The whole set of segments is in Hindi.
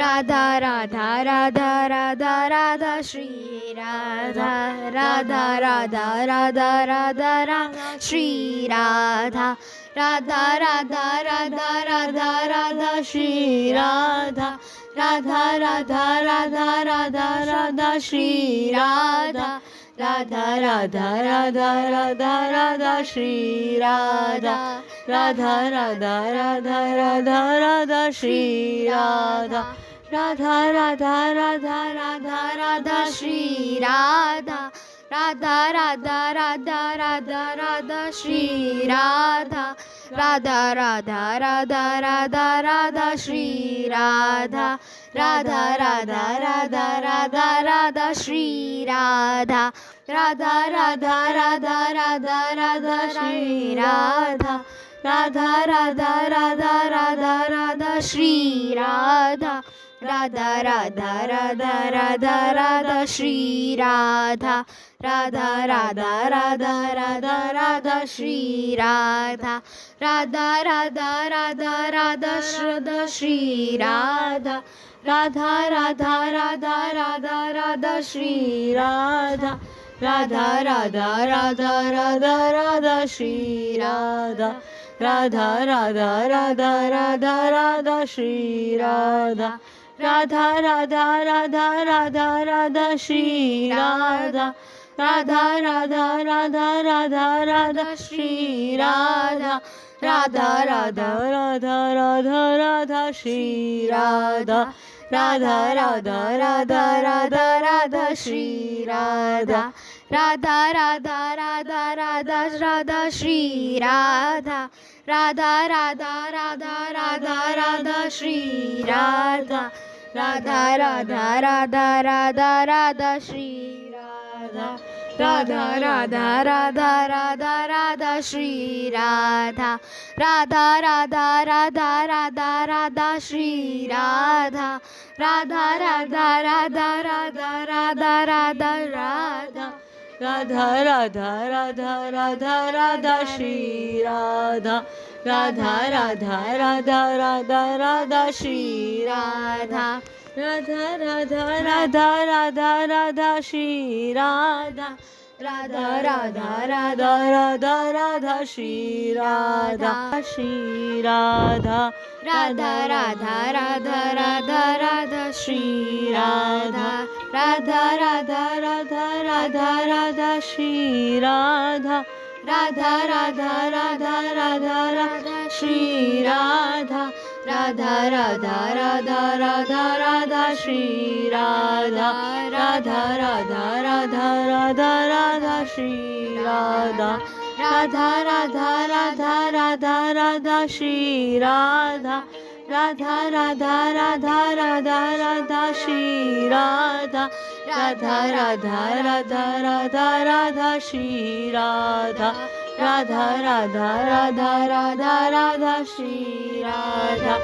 राधा राधा राधा राधा राधा श्री राधा राधा राधा राधा राधा राधा श्री राधा राधा राधा राधा राधा राधा श्री राधा राधा राधा राधा राधा राधा श्री राधा राधा राधा राधा राधा राधा श्री राधा राधा राधा राधा राधा राधा श्री राधा राधा राधा राधा राधा राधा श्री राधा राधा राधा राधा राधा राधा श्री राधा राधा राधा राधा राधा राधा श्री राधा राधा राधा राधा राधा राधा श्री राधा राधा राधा राधा राधा राधा श्री राधा राधा राधा राधा राधा राधा श्री राधा राधा राधा राधा राधा राधा श्री राधा राधा राधा राधा राधा राधा श्री राधा राधा राधा राधा राधा श्रद्धा श्री राधा राधा राधा राधा राधा राधा श्री राधा राधा राधा राधा राधा राधा श्री राधा राधा राधा राधा राधा राधा श्री राधा राधा राधा राधा राधा राधा श्री राधा राधा राधा राधा राधा राधा श्री राधा राधा राधा राधा राधा राधा श्री राधा राधा राधा राधा राधा राधा श्री राधा राधा राधा राधा राधा राधा श्री राधा राधा राधा राधा राधा राधा श्री राधा राधा राधा राधा राधा राधा श्री राधा राधा राधा राधा राधा राधा श्री राधा राधा राधा राधा राधा राधा श्री राधा राधा राधा राधा राधा राधा राधा राधा राधा राधा राधा राधा राधा श्री राधा राधा राधा राधा राधा राधा श्री राधा राधा राधा राधा राधा राधा श्री राधा राधा राधा राधा राधा राधा श्री राधा श्री राधा राधा राधा राधा राधा राधा श्री राधा राधा राधा राधा राधा राधा श्री राधा राधा राधा राधा राधा राधा श्री राधा राधा राधा राधा राधा राधा श्री राधा राधा राधा राधा राधा राधा श्री राधा राधा राधा राधा राधा राधा श्री राधा राधा राधा राधा राधा राधा श्री राधा राधा राधा राधा राधा राधा श्री राधा राधा राधा राधा राधा राधा श्री राधा राधा राधा राधा राधा राधा श्री राधा राधा राधा राधा राधा राधा श्री राधा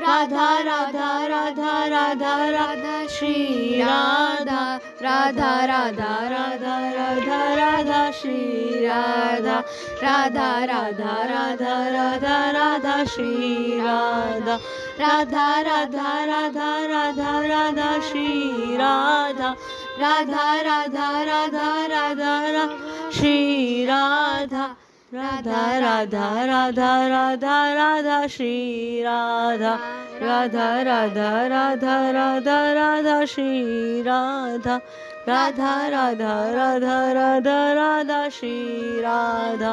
राधा राधा राधा राधा राधा श्री राधा राधा राधा राधा राधा राधा श्री राधा राधा राधा राधा राधा राधा श्री राधा राधा राधा राधा राधा श्री राधा राधा राधा राधा राधा राधा श्री राधा राधा राधा राधा राधा राधा श्री राधा राधा राधा राधा राधा राधा श्री राधा राधा राधा राधा राधा राधा श्री राधा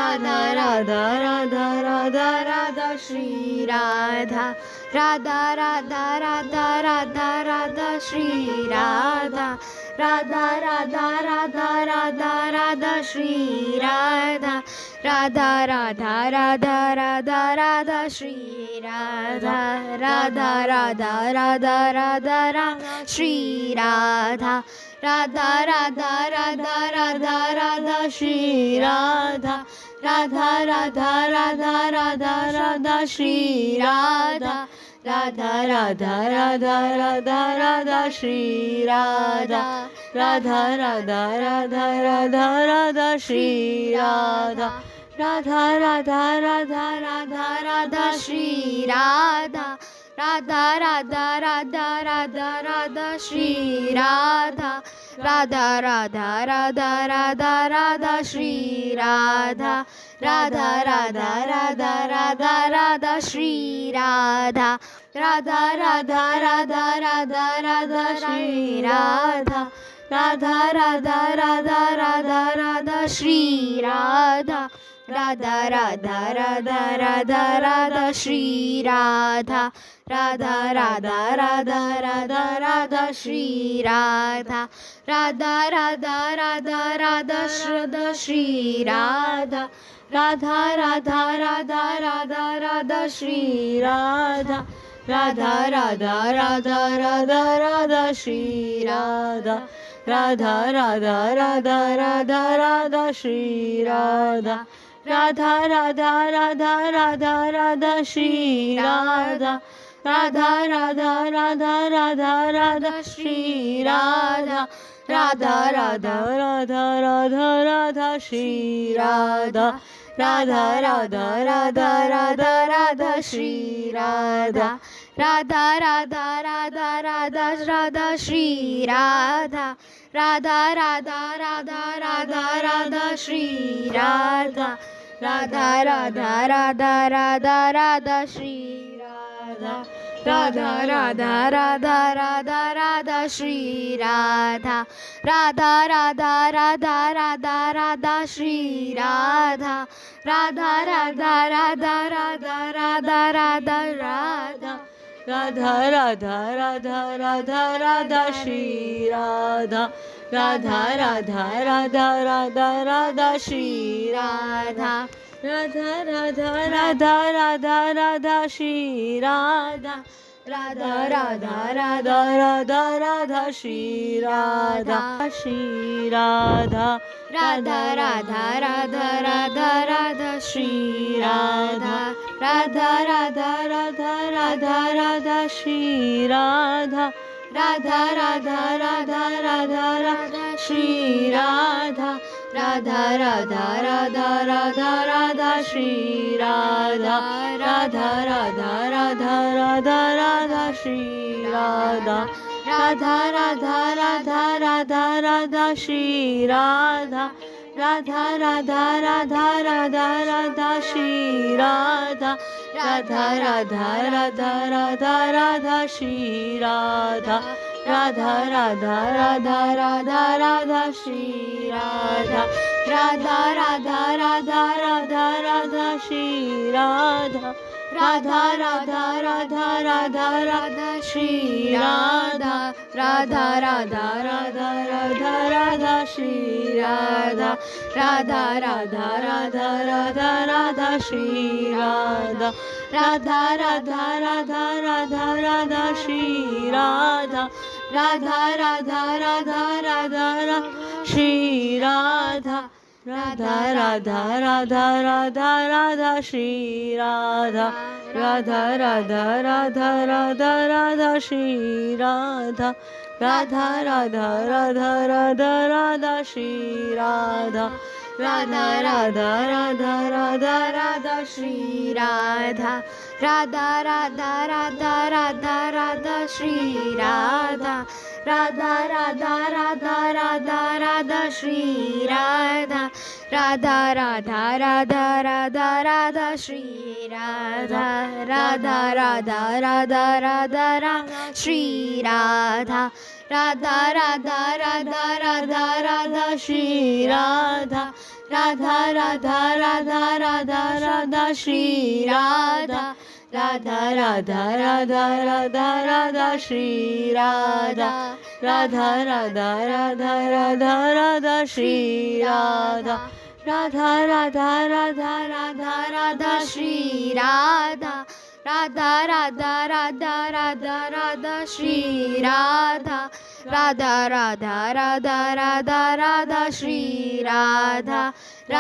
राधा राधा राधा राधा राधा श्री राधा राधा राधा राधा राधा राधा श्री राधा राधा राधा राधा राधा राधा श्री राधा राधा राधा राधा राधा राधा श्री राधा राधा राधा राधा राधा राधा श्री राधा राधा राधा राधा राधा राधा श्री राधा राधा राधा राधा राधा राधा श्री राधा राधा राधा राधा राधा राधा श्री राधा राधा राधा राधा राधा राधा श्री राधा राधा राधा राधा राधा राधा श्री राधा राधा राधा राधा राधा राधा श्री राधा राधा राधा राधा राधा राधा श्री राधा राधा राधा राधा राधा राधा श्री राधा राधा राधा राधा राधा राधा श्री राधा राधा राधा राधा राधा राधा श्री राधा राधा राधा राधा राधा राधा श्री राधा राधा राधा राधा राधा श्रद्धा श्री राधा राधा राधा राधा राधा राधा श्री राधा राधा राधा राधा राधा राधा श्री राधा राधा राधा राधा राधा राधा श्री राधा राधा राधा राधा राधा राधा श्री राधा राधा राधा राधा राधा राधा श्री राधा राधा राधा राधा राधा राधा श्री राधा राधा राधा राधा राधा राधा श्री राधा राधा राधा राधा राधा राधा श्री राधा राधा राधा राधा राधा राधा श्री राधा राधा राधा राधा राधा राधा श्री राधा राधा राधा राधा राधा राधा श्री राधा राधा राधा राधा राधा राधा श्री राधा राधा राधा राधा राधा राधा राधा राधा राधा राधा राधा राधा राधा श्री राधा राधा राधा राधा राधा राधा श्री राधा राधा राधा राधा राधा राधा श्री राधा राधा राधा राधा राधा राधा श्री राधा श्री राधा राधा राधा राधा राधा राधा श्री राधा राधा राधा राधा राधा राधा श्री राधा राधा राधा राधा राधा राधा श्री राधा राधा राधा राधा राधा राधा श्री राधा राधा राधा राधा राधा राधा श्री राधा राधा राधा राधा राधा राधा श्री राधा राधा राधा राधा राधा राधा श्री राधा राधा राधा राधा राधा राधा श्री राधा राधा राधा राधा राधा राधा श्री राधा राधा राधा राधा राधा राधा श्री राधा राधा राधा राधा राधा राधा श्री राधा राधा राधा राधा राधा राधा श्री राधा राधा राधा राधा राधा राधा श्री राधा राधा राधा राधा राधा राधा श्री राधा राधा राधा राधा राधा श्री राधा राधा राधा राधा राधा राधा श्री राधा राधा राधा राधा राधा राधा श्री राधा राधा राधा राधा राधा राधा श्री राधा राधा राधा राधा राधा राधा श्री राधा राधा राधा राधा राधा राधा श्री राधा राधा राधा राधा राधा राधा श्री राधा राधा राधा राधा राधा राधा श्री राधा राधा राधा राधा राधा राधा श्री राधा राधा राधा राधा राधा राधा श्री राधा राधा राधा राधा राधा राधा श्री राधा राधा राधा राधा राधा राधा श्री राधा राधा राधा राधा राधा राधा श्री राधा राधा राधा राधा राधा राधा श्री राधा राधा राधा राधा राधा राधा श्री राधा राधा राधा राधा राधा राधा श्री राधा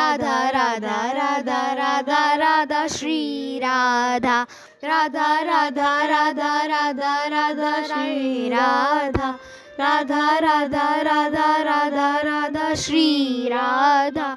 राधा राधा राधा राधा राधा श्री राधा राधा राधा राधा राधा राधा श्री राधा राधा राधा राधा राधा राधा श्री राधा